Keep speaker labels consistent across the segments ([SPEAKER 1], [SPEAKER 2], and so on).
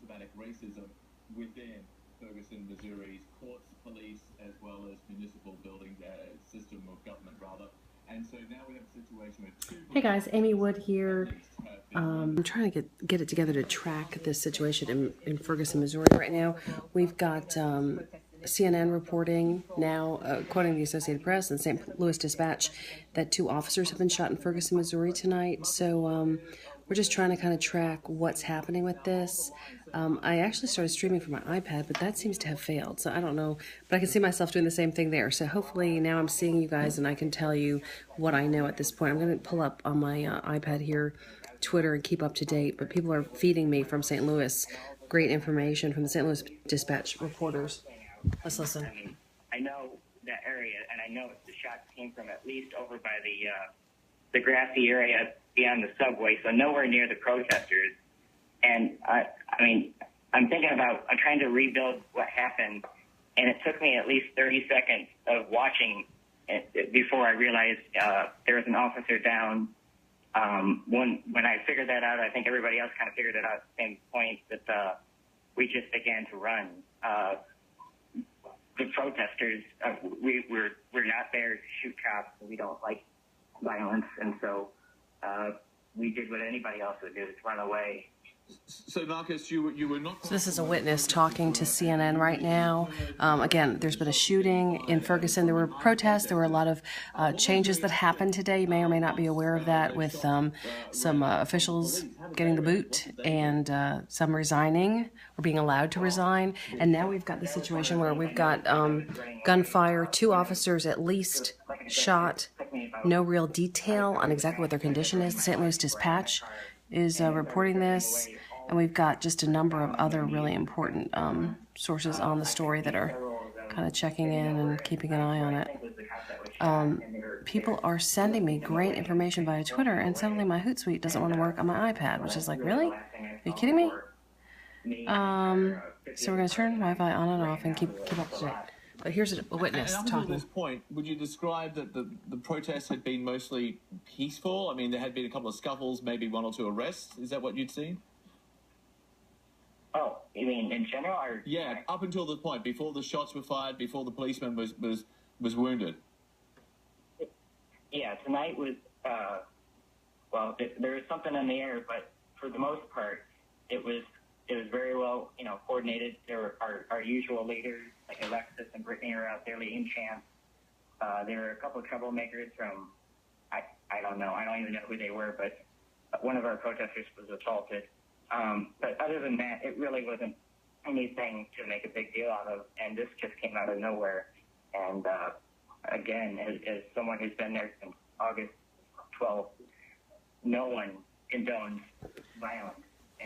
[SPEAKER 1] systematic racism within Ferguson, Missouri's courts, police, as well as municipal building system of government, rather. And so now we have a situation where Hey guys, Amy Wood here. I'm trying to get it together to track this situation in Ferguson, Missouri right now. We've got CNN reporting now, quoting the Associated Press and St. Louis Dispatch, that 2 officers have been shot in Ferguson, Missouri tonight. So we're just trying to kind of track what's happening with this. I actually started streaming from my iPad, but that seems to have failed. So I don't know, but I can see myself doing the same thing there. So hopefully now I'm seeing you guys and I can tell you what I know at this point. I'm going to pull up on my iPad here, Twitter, and keep up to date. But people are feeding me from St. Louis great information from the St. Louis Dispatch reporters. Let's listen.
[SPEAKER 2] I know that area, and I know the shots came from at least over by the grassy area beyond the subway, so nowhere near the protesters. And I mean, I'm trying to rebuild what happened, and it took me at least 30 seconds of watching it before I realized there was an officer down. When I figured that out, I think everybody else kind of figured it out at the same point, that we just began to run. The protesters, we're not there to shoot cops. We don't like violence, and so we did what anybody else would do, is run away.
[SPEAKER 1] So, Marcus, you were not...
[SPEAKER 3] So this is a witness talking to CNN right now. Again, there's been a shooting in Ferguson. There were protests. There were a lot of changes that happened today. You may or may not be aware of that, with some officials getting the boot and some resigning or being allowed to resign. And now we've got the situation where we've got gunfire, 2 officers at least shot. No real detail on exactly what their condition is. The St. Louis Dispatch is reporting this, and we've got just a number of other really important sources on the story that are kind of checking in and keeping an eye on it. People are sending me great information via Twitter, and suddenly my Hootsuite doesn't want to work on my iPad, which is like, really? Are you kidding me? So we're going to turn Wi-Fi on and off and keep up to date. But here's a witness talking.
[SPEAKER 1] At this point, would you describe that the protests had been mostly peaceful? I mean, there had been a couple of scuffles, maybe 1 or 2 arrests. Is that what you'd seen?
[SPEAKER 2] Oh, you mean in general? Or...
[SPEAKER 1] Yeah, up until the point, before the shots were fired, before the policeman was wounded.
[SPEAKER 2] Yeah, tonight was, well, there was something in the air, but for the most part, it was very well, coordinated. There were our usual leaders, like Alexis and Brittany are out there leading chants. There were a couple of troublemakers from, I don't know, I don't even know who they were, but one of our protesters was assaulted. But other than that, it really wasn't anything to make a big deal out of, and this just came out of nowhere. And again, as someone who's been there since August 12th, no one condones violence.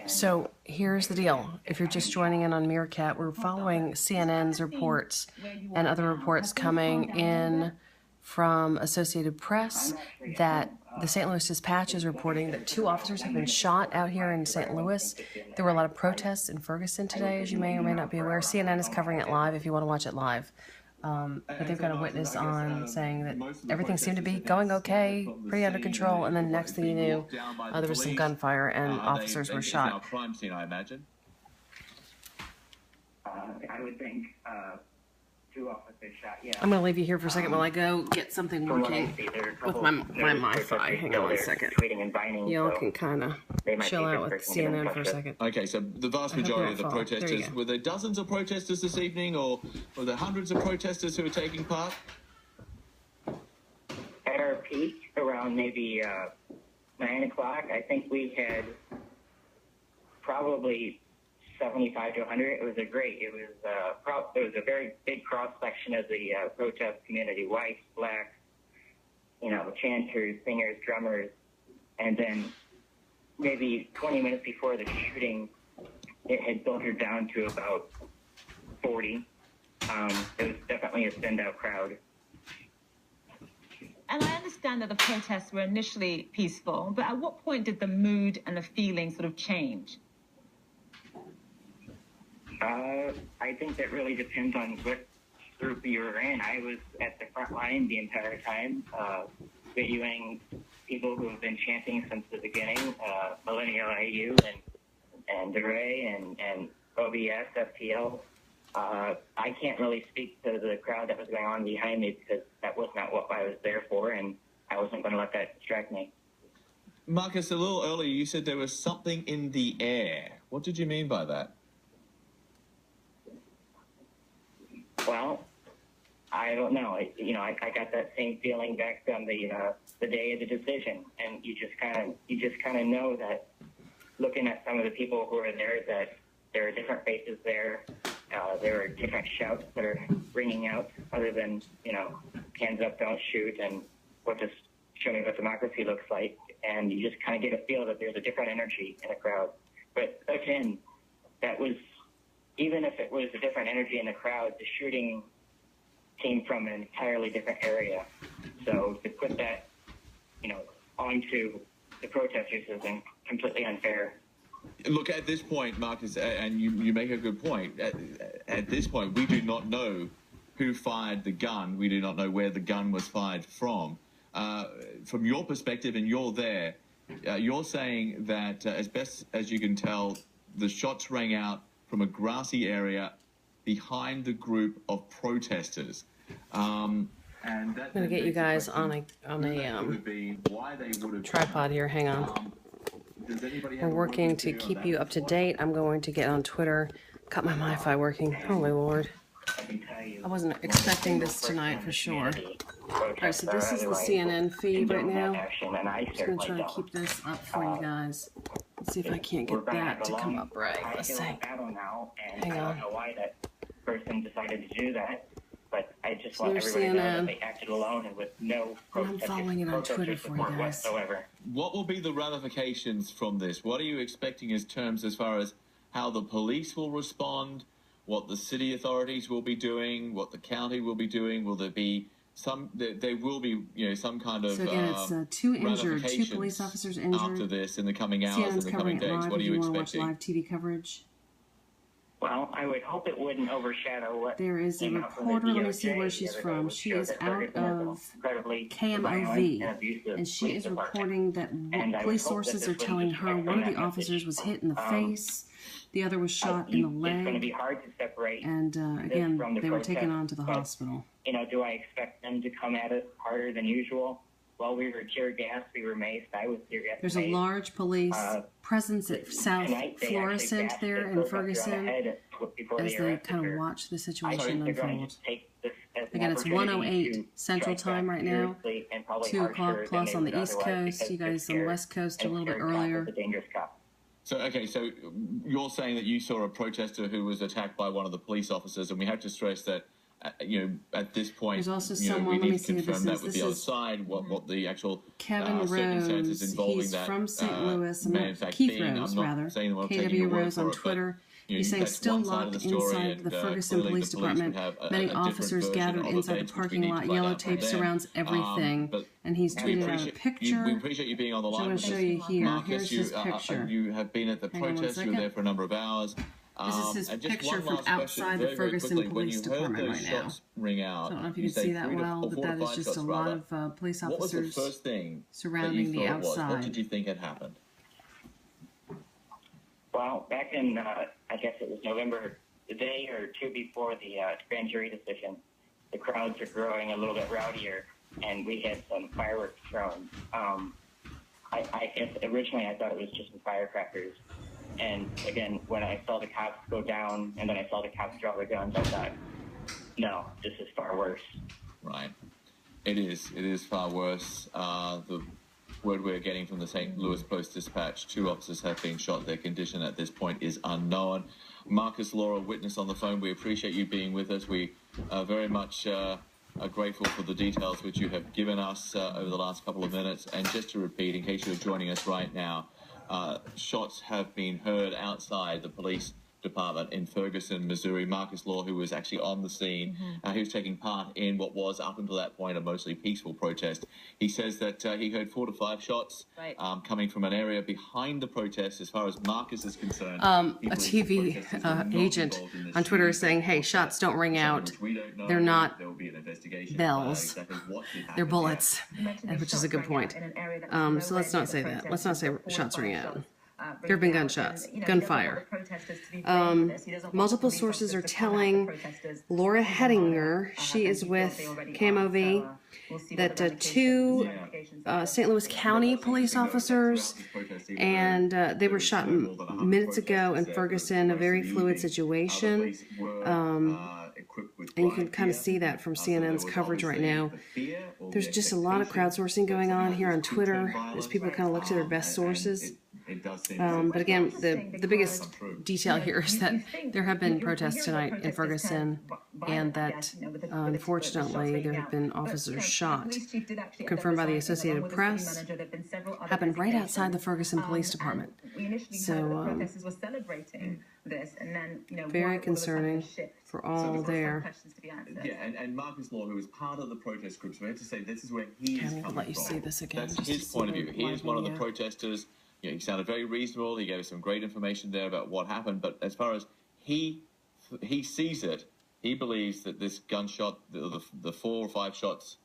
[SPEAKER 3] So here's the deal. If you're just joining in on Meerkat, we're following CNN's reports and other reports coming in from Associated Press that the St. Louis Dispatch is reporting that 2 officers have been shot out here in St. Louis. There were a lot of protests in Ferguson today, as you may or may not be aware. CNN is covering it live if you want to watch it live. But they've got a witness on saying that everything seemed to be going okay, pretty under control, and then next thing you knew, there was some gunfire and officers were shot.
[SPEAKER 1] Crime scene, I imagine.
[SPEAKER 2] I would think 2 officers shot, yeah.
[SPEAKER 3] I'm going to leave you here for a second while I go get something working with my Wi-Fi. Hang on 1 second. Y'all can kind of chill out with CNN for a second.
[SPEAKER 1] Okay, so the vast majority of the protesters, were there dozens of protesters this evening, or were there hundreds of protesters who were taking part?
[SPEAKER 2] At our peak, around maybe 9 o'clock, I think we had probably 75 to 100. It was a very big cross section of the protest community: whites, blacks, chanters, singers, drummers. And then maybe 20 minutes before the shooting, it had filtered down to about 40. It was definitely a standout crowd.
[SPEAKER 4] And I understand that the protests were initially peaceful, but at what point did the mood and the feeling sort of change?
[SPEAKER 2] I think that really depends on what group you were in. I was at the front line the entire time, videoing people who have been chanting since the beginning, Millennial AU, and and DeRay and OBS, FPL. I can't really speak to the crowd that was going on behind me because that was not what I was there for, and I wasn't going to let that distract me.
[SPEAKER 5] Marcus, a little earlier you said there was something in the air. What did you mean by that?
[SPEAKER 2] Well, I don't know. I got that same feeling back on the day of the decision, and you just kind of know that looking at some of the people who are there that there are different faces there. There are different shouts that are ringing out other than, hands up, don't shoot, and what does show me what democracy looks like. And you just kind of get a feel that there's a different energy in the crowd. But again, that was, even if it was a different energy in the crowd, the shooting came from an entirely different area. So to put that, onto the protesters is completely unfair.
[SPEAKER 5] Look, at this point, Marcus, and you make a good point. At this point, we do not know who fired the gun. We do not know where the gun was fired from. From your perspective, and you're there, you're saying that, as best as you can tell, the shots rang out from a grassy area behind the group of protesters.
[SPEAKER 3] I'm gonna get you guys on a tripod here. Hang on. We're working to keep you up to date. I'm going to get on Twitter. Got my Wi-Fi working. Holy Lord. I wasn't expecting this tonight for sure. Alright, so this is the CNN feed right now. I'm just going to try to keep this up for you guys. Let's see if I can't get that to come up right. Let's see. Hang on.
[SPEAKER 2] I don't know why that person decided to do that, but I just want
[SPEAKER 3] there's
[SPEAKER 2] everybody to know
[SPEAKER 3] CNN.
[SPEAKER 2] that they acted alone and with no
[SPEAKER 3] I'm following it on Twitter for you
[SPEAKER 2] support
[SPEAKER 3] guys.
[SPEAKER 2] whatsoever.
[SPEAKER 5] What will be the ramifications from this? What are you expecting as terms as far as how the police will respond, what the city authorities will be doing, what the county will be doing? Will there be some? There will be, some kind of.
[SPEAKER 3] So again, it's 2 injured, 2 police officers injured.
[SPEAKER 5] After this, in the coming hours,
[SPEAKER 3] CNN's
[SPEAKER 5] in the coming
[SPEAKER 3] covering it
[SPEAKER 5] days,
[SPEAKER 3] live
[SPEAKER 5] what are
[SPEAKER 3] if
[SPEAKER 5] you
[SPEAKER 3] you want to
[SPEAKER 5] expecting?
[SPEAKER 3] watch live TV coverage.
[SPEAKER 2] Well, I would hope it wouldn't overshadow what
[SPEAKER 3] There is a
[SPEAKER 2] came out from the
[SPEAKER 3] reporter, let me see
[SPEAKER 2] DOJ
[SPEAKER 3] where
[SPEAKER 2] the
[SPEAKER 3] she's
[SPEAKER 2] other day,
[SPEAKER 3] from.
[SPEAKER 2] which
[SPEAKER 3] She
[SPEAKER 2] showed
[SPEAKER 3] is
[SPEAKER 2] that
[SPEAKER 3] out
[SPEAKER 2] Ferguson has an
[SPEAKER 3] of
[SPEAKER 2] incredibly
[SPEAKER 3] KMOV,
[SPEAKER 2] violent and abusive
[SPEAKER 3] and she
[SPEAKER 2] police
[SPEAKER 3] is
[SPEAKER 2] department.
[SPEAKER 3] reporting that
[SPEAKER 2] And I would
[SPEAKER 3] police
[SPEAKER 2] hope that
[SPEAKER 3] sources
[SPEAKER 2] this
[SPEAKER 3] are
[SPEAKER 2] wouldn't
[SPEAKER 3] telling
[SPEAKER 2] distract
[SPEAKER 3] her
[SPEAKER 2] from
[SPEAKER 3] one of
[SPEAKER 2] that
[SPEAKER 3] the officers
[SPEAKER 2] message.
[SPEAKER 3] was hit in the face, the other was shot in the
[SPEAKER 2] It's going to be
[SPEAKER 3] leg,
[SPEAKER 2] hard to separate
[SPEAKER 3] and
[SPEAKER 2] this
[SPEAKER 3] again,
[SPEAKER 2] from the
[SPEAKER 3] they were
[SPEAKER 2] protest,
[SPEAKER 3] taken on to the
[SPEAKER 2] but,
[SPEAKER 3] hospital.
[SPEAKER 2] do I expect them to come at us harder than usual? Well, we were tear gassed, we were maced, I was tear gassed.
[SPEAKER 3] There's a large police presence at South
[SPEAKER 2] Tonight, they
[SPEAKER 3] Florissant
[SPEAKER 2] actually
[SPEAKER 3] there
[SPEAKER 2] bashed
[SPEAKER 3] in
[SPEAKER 2] the protester on the
[SPEAKER 3] Ferguson
[SPEAKER 2] head before
[SPEAKER 3] as
[SPEAKER 2] they
[SPEAKER 3] they
[SPEAKER 2] arrested
[SPEAKER 3] kind of
[SPEAKER 2] her.
[SPEAKER 3] watch the
[SPEAKER 2] I
[SPEAKER 3] situation
[SPEAKER 2] think they're going to
[SPEAKER 3] unfold.
[SPEAKER 2] just take this as an
[SPEAKER 3] Again, it's
[SPEAKER 2] opportunity
[SPEAKER 3] 1:08
[SPEAKER 2] to
[SPEAKER 3] Central
[SPEAKER 2] strike
[SPEAKER 3] Time
[SPEAKER 2] back
[SPEAKER 3] right now,
[SPEAKER 2] furiously and probably
[SPEAKER 3] 2 o'clock
[SPEAKER 2] harsher
[SPEAKER 3] plus
[SPEAKER 2] than
[SPEAKER 3] on
[SPEAKER 2] they
[SPEAKER 3] the
[SPEAKER 2] would
[SPEAKER 3] East
[SPEAKER 2] otherwise
[SPEAKER 3] Coast. You
[SPEAKER 2] because
[SPEAKER 3] guys on
[SPEAKER 2] they're
[SPEAKER 3] the West Coast a
[SPEAKER 2] scared,
[SPEAKER 3] little bit
[SPEAKER 2] and scared cops
[SPEAKER 3] earlier.
[SPEAKER 2] is a dangerous cop.
[SPEAKER 5] So, okay, so you're saying that you saw a protester who was attacked by one of the police officers, and we have to stress that, at this point,
[SPEAKER 3] There's also
[SPEAKER 5] we
[SPEAKER 3] someone, let me
[SPEAKER 5] need to
[SPEAKER 3] see who
[SPEAKER 5] confirm
[SPEAKER 3] this
[SPEAKER 5] that
[SPEAKER 3] is.
[SPEAKER 5] with
[SPEAKER 3] This
[SPEAKER 5] the other
[SPEAKER 3] is
[SPEAKER 5] side, what the actual
[SPEAKER 3] Kevin
[SPEAKER 5] circumstances
[SPEAKER 3] Rose.
[SPEAKER 5] involving
[SPEAKER 3] He's
[SPEAKER 5] that
[SPEAKER 3] from St. Louis.
[SPEAKER 5] may in fact
[SPEAKER 3] Keith
[SPEAKER 5] being.
[SPEAKER 3] Rose,
[SPEAKER 5] I'm not
[SPEAKER 3] rather.
[SPEAKER 5] saying that I'm taking your
[SPEAKER 3] KW
[SPEAKER 5] word
[SPEAKER 3] Rose
[SPEAKER 5] for
[SPEAKER 3] on
[SPEAKER 5] it, but,
[SPEAKER 3] Twitter. He's saying
[SPEAKER 5] that's
[SPEAKER 3] still
[SPEAKER 5] one side of
[SPEAKER 3] locked
[SPEAKER 5] the story,
[SPEAKER 3] inside
[SPEAKER 5] and,
[SPEAKER 3] the Ferguson
[SPEAKER 5] clearly
[SPEAKER 3] Police
[SPEAKER 5] the police would
[SPEAKER 3] Department.
[SPEAKER 5] have a
[SPEAKER 3] Many
[SPEAKER 5] different
[SPEAKER 3] officers
[SPEAKER 5] version
[SPEAKER 3] gathered
[SPEAKER 5] of
[SPEAKER 3] inside the
[SPEAKER 5] events, which we
[SPEAKER 3] parking
[SPEAKER 5] need to
[SPEAKER 3] lot.
[SPEAKER 5] find
[SPEAKER 3] Yellow
[SPEAKER 5] out from
[SPEAKER 3] tape
[SPEAKER 5] them.
[SPEAKER 3] surrounds everything.
[SPEAKER 5] But
[SPEAKER 3] And he's
[SPEAKER 5] we
[SPEAKER 3] tweeted out a
[SPEAKER 5] appreciate
[SPEAKER 3] picture.
[SPEAKER 5] we appreciate you being on the
[SPEAKER 3] So I'm
[SPEAKER 5] line
[SPEAKER 3] going to
[SPEAKER 5] with
[SPEAKER 3] show
[SPEAKER 5] us.
[SPEAKER 3] you here.
[SPEAKER 5] Marcus,
[SPEAKER 3] Here's his picture.
[SPEAKER 5] you have been at the
[SPEAKER 3] Hang on one
[SPEAKER 5] protest. You were
[SPEAKER 3] second.
[SPEAKER 5] there for a number of hours.
[SPEAKER 3] This is his
[SPEAKER 5] And just
[SPEAKER 3] picture
[SPEAKER 5] one
[SPEAKER 3] from
[SPEAKER 5] last question,
[SPEAKER 3] outside the
[SPEAKER 5] very, very
[SPEAKER 3] Ferguson
[SPEAKER 5] quickly. When
[SPEAKER 3] Police
[SPEAKER 5] you heard
[SPEAKER 3] Department
[SPEAKER 5] those
[SPEAKER 3] right now.
[SPEAKER 5] shots ring out,
[SPEAKER 3] I don't know if you can
[SPEAKER 5] say
[SPEAKER 3] see that
[SPEAKER 5] 3 to
[SPEAKER 3] well, but
[SPEAKER 5] 4 to
[SPEAKER 3] that is
[SPEAKER 5] 5
[SPEAKER 3] just
[SPEAKER 5] shots,
[SPEAKER 3] a lot
[SPEAKER 5] rather.
[SPEAKER 3] of police
[SPEAKER 5] What was the
[SPEAKER 3] officers
[SPEAKER 5] first thing
[SPEAKER 3] surrounding
[SPEAKER 5] that
[SPEAKER 3] the
[SPEAKER 5] you thought it was? What
[SPEAKER 3] outside.
[SPEAKER 5] did you think had happened?
[SPEAKER 2] Well, back in, I guess it was November, the day or two before the grand jury decision, the crowds are growing a little bit rowdier, and we had some fireworks thrown. I guess originally I thought it was just some firecrackers. And again, when I saw the cops go down and then I saw the cops draw their guns, I thought, no, this is far worse.
[SPEAKER 5] Right. It is. It is far worse. The word we're getting from the St. Louis Post-Dispatch, 2 officers have been shot. Their condition at this point is unknown. Marcus Laura, witness on the phone, we appreciate you being with us. We are very much are grateful for the details which you have given us over the last couple of minutes. And just to repeat, in case you're joining us right now, shots have been heard outside the police department in Ferguson, Missouri. Marcus Law, who was actually on the scene, he was taking part in what was, up until that point, a mostly peaceful protest. He says that he heard 4 to 5 shots coming from an area behind the protest. As far as Marcus is concerned,
[SPEAKER 3] a TV agent on Twitter is saying, hey, shots don't ring out. They're not bells. They're bullets, which is a good point. So let's not say that. Let's not say shots ring out. There have been gunshots, gunfire. Multiple sources are telling Laura Hettinger, she is with KMOV, that two St. Louis County police officers, and they were shot minutes ago in Ferguson, a very fluid situation. And you can kind of see that from CNN's coverage right now. There's just a lot of crowdsourcing going on here on Twitter as people kind of look to their best sources. But again, the biggest detail here is that there have been protests tonight in Ferguson, and that unfortunately there have been officers shot. Confirmed by the Associated Press, happened right outside the Ferguson Police Department. So very concerning for all there.
[SPEAKER 5] Yeah, and Marcus Law, who was part of the protest groups, we have to say this is where he is coming from.
[SPEAKER 3] Let you see this again.
[SPEAKER 5] That's his point of view. He is one of the protesters. You know, he sounded very reasonable. He gave us some great information there about what happened. But as far as he sees it, he believes that this gunshot, the 4 or 5 shots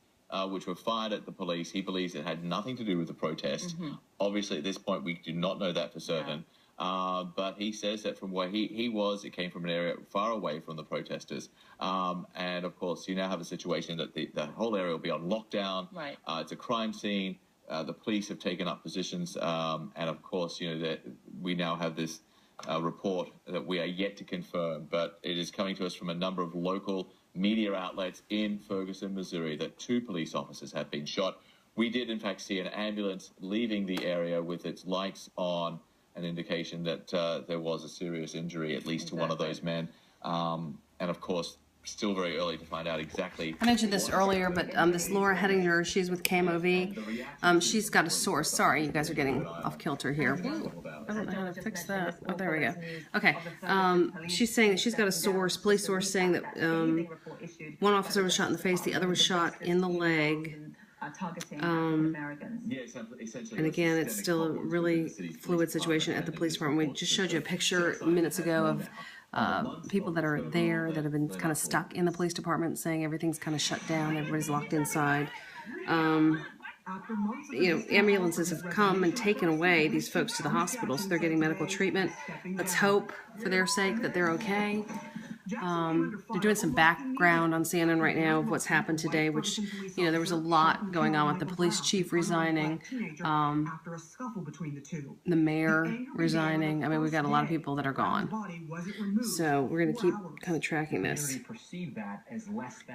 [SPEAKER 5] which were fired at the police, he believes it had nothing to do with the protest. Obviously, at this point, we do not know that for certain. But he says that from where he was, it came from an area far away from the protesters. And, of course, you now have a situation that the whole area will be on lockdown.
[SPEAKER 4] Right.
[SPEAKER 5] It's a crime scene. The police have taken up positions. And, of course, you know, that we now have this report that we are yet to confirm. But it is coming to us from a number of local media outlets in Ferguson, Missouri, that 2 police officers have been shot. We did, in fact, see an ambulance leaving the area with its lights on, an indication that there was a serious injury, at least to one of those men. And, of course, still very early to find out exactly.
[SPEAKER 3] I mentioned this earlier, but this Laura Hettinger, she's with KMOV. She's got a source. Sorry, you guys are getting off kilter here. I don't know how to fix that. Oh, there we go. Okay. She's saying that she's got a source, police source, saying that one officer was shot in the face, the other was shot in the leg. And again, it's still a really fluid situation at the police department. We just showed you a picture minutes ago of people that are there that have been kind of stuck in the police department, saying everything's kind of shut down, everybody's locked inside. You know, ambulances have come and taken away these folks to the hospital, so they're getting medical treatment. Let's hope, for their sake, that they're okay. They're doing some background on CNN right now of what's happened today, which, you know, there was a lot going on with the police chief resigning, the mayor resigning. I mean, we've got a lot of people that are gone. So we're going to keep kind of tracking this.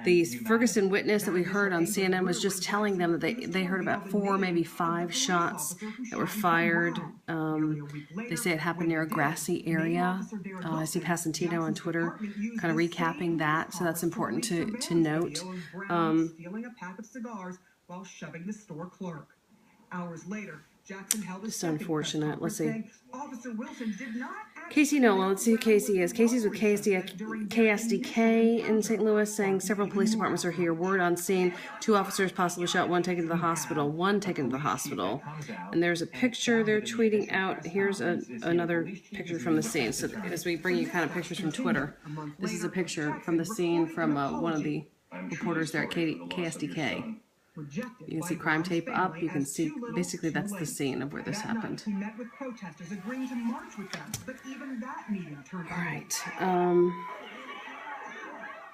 [SPEAKER 3] The Ferguson witness that we heard on CNN was just telling them that they heard about 4, maybe 5 shots that were fired. They say it happened near a grassy area. I see Passantino on Twitter kind of recapping that, so that's important to note.
[SPEAKER 6] Stealing a pack of cigars while shoving the store clerk. Hours later, Jackson held a
[SPEAKER 3] It's unfortunate. Let's see.
[SPEAKER 6] Officer Wilson did not
[SPEAKER 3] Casey Nolan, let's see who Casey is. Casey's with KSDK in St. Louis, saying several police departments are here. Word on scene, 2 officers possibly shot, 1 taken to the hospital. 1 taken to the hospital. And there's a picture they're tweeting out. Here's another picture from the scene. So as we bring you kind of pictures from Twitter, this is a picture from the scene from one of the reporters there at KSDK. You can see crime tape up. You can see, basically, that's the scene of where this happened.
[SPEAKER 6] He met with protesters agreeing to march with them, but even that meeting turned
[SPEAKER 3] All right.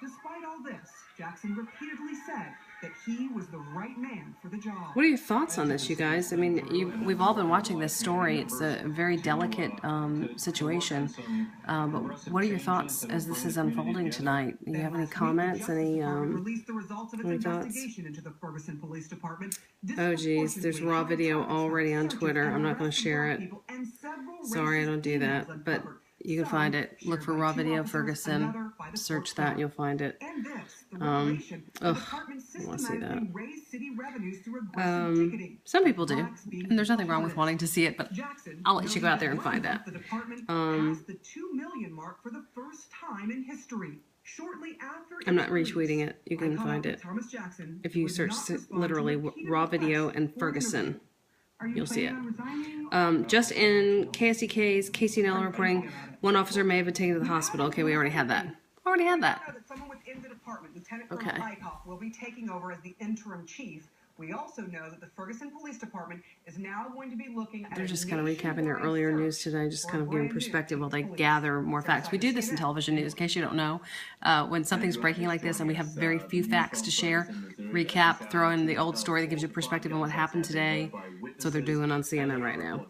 [SPEAKER 6] Despite all this, Jackson repeatedly said that he was the right man for the job.
[SPEAKER 3] What are your thoughts on this, you guys? I mean, we've all been watching this story. It's a very delicate situation. But what are your thoughts as this is unfolding tonight? Do you have any comments? Any thoughts? Oh, geez. There's raw video already on Twitter. I'm not going to share it. Sorry, I don't do that. But you can find it. Look for raw video Ferguson. Search that, you'll find it. I want to see that. Some people do, and there's nothing wrong with wanting to see it, but I'll let you go out there and find that.
[SPEAKER 6] The $2 million mark for the first time in history. Shortly after
[SPEAKER 3] I'm not retweeting it. You can find it. If you search literally raw video and Ferguson, you'll see it. Just in KSDK's Casey Nella reporting, 1 officer may have been taken to the hospital. Okay, we already had that.
[SPEAKER 6] Already had that. Someone within the department, Lieutenant
[SPEAKER 3] Okay.
[SPEAKER 6] Colonel Eichhoff, will be taking over as the interim chief We also know that the Ferguson Police Department is now going to be looking at
[SPEAKER 3] They're just kind of recapping their earlier news today, just kind of giving perspective while they gather more facts. We do this in television news, in case you don't know. When something's breaking like this and we have very few facts to share, recap, throw in the old story that gives you perspective on what happened today. That's what they're doing on CNN right now.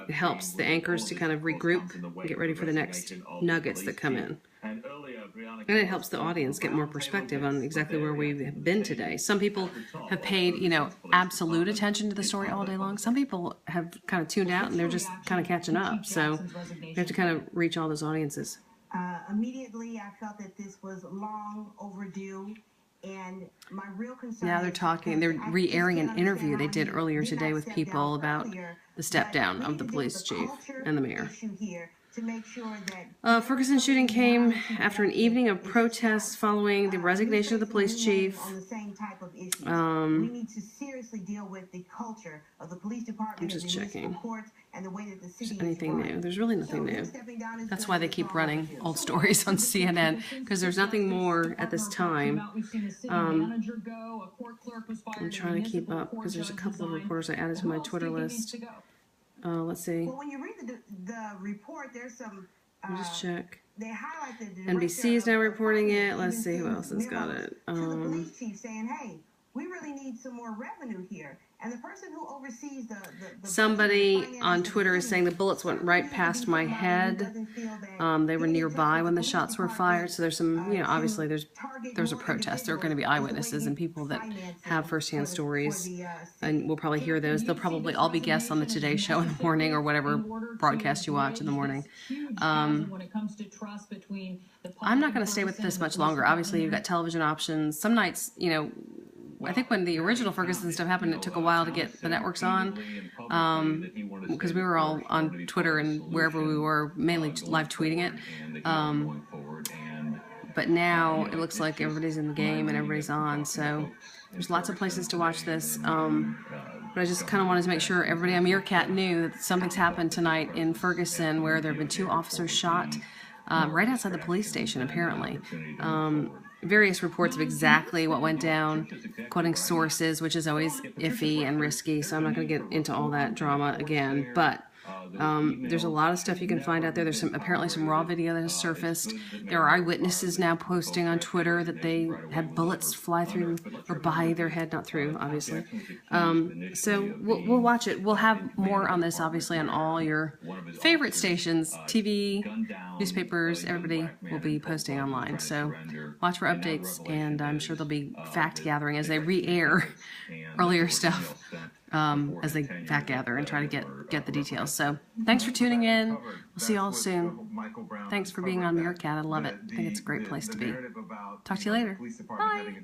[SPEAKER 3] It helps the anchors to kind of regroup and get ready for the next nuggets that come in. And it helps the audience get more perspective on exactly where we've been today. Some people have paid, absolute attention to the story all day long. Some people have kind of tuned out and they're just kind of catching up. So you have to kind of reach all those audiences.
[SPEAKER 7] Immediately, I felt that this was long overdue. And my real concern
[SPEAKER 3] now they're talking, they're re-airing an interview they did earlier today with people about the step down of the police chief and the mayor. Ferguson shooting came after an evening of protests following the resignation of the police chief.
[SPEAKER 7] We need to seriously deal with the culture of the police department.
[SPEAKER 3] I'm just checking.
[SPEAKER 7] And the way that the city
[SPEAKER 3] is anything new? There's really nothing new. That's why they keep running old stories on CNN, because there's nothing more at this time. I'm trying to keep up because there's a couple of reporters I added to my Twitter list. Let's see.
[SPEAKER 7] Well, when you read the report, there's some.
[SPEAKER 3] Let me just check.
[SPEAKER 7] They highlight the
[SPEAKER 3] NBC is now reporting it. Let's see who else has got it.
[SPEAKER 7] To the police chief saying, "Hey, we really need some more revenue here." And the person who oversees the
[SPEAKER 3] somebody on Twitter is saying the bullets went right past my head. They were nearby when the shots were fired. So there's some, obviously there's a protest. There are going to be eyewitnesses and people that have firsthand stories, and we'll probably hear those. They'll probably all be guests on the Today Show in the morning or whatever broadcast you watch in the morning. I'm not going to stay with this much longer. Obviously, you've got television options. Some nights, I think when the original Ferguson stuff happened, it took a while to get the networks on, because we were all on Twitter and wherever we were, mainly live tweeting it. But now it looks like everybody's in the game and everybody's on, so there's lots of places to watch this. But I just kind of wanted to make sure everybody on Meerkat knew that something's happened tonight in Ferguson, where there have been 2 officers shot right outside the police station, apparently. Various reports of exactly what went down, quoting sources, which is always iffy and risky, so I'm not going to get into all that drama again. But there's a lot of stuff you can find out there. There's apparently some raw video that has surfaced. There are eyewitnesses now posting on Twitter that they had bullets fly through or by their head, not through, obviously. So we'll watch it. We'll have more on this, obviously, on all your favorite stations, TV, newspapers. Everybody will be posting online. So watch for updates, and I'm sure there'll be fact gathering as they re-air earlier stuff. As they fact gather and try to get the details. So thanks for tuning in. We'll see you all soon. Thanks for being on Meerkat. I love it. I think it's a great place to be. Talk to you later. Bye.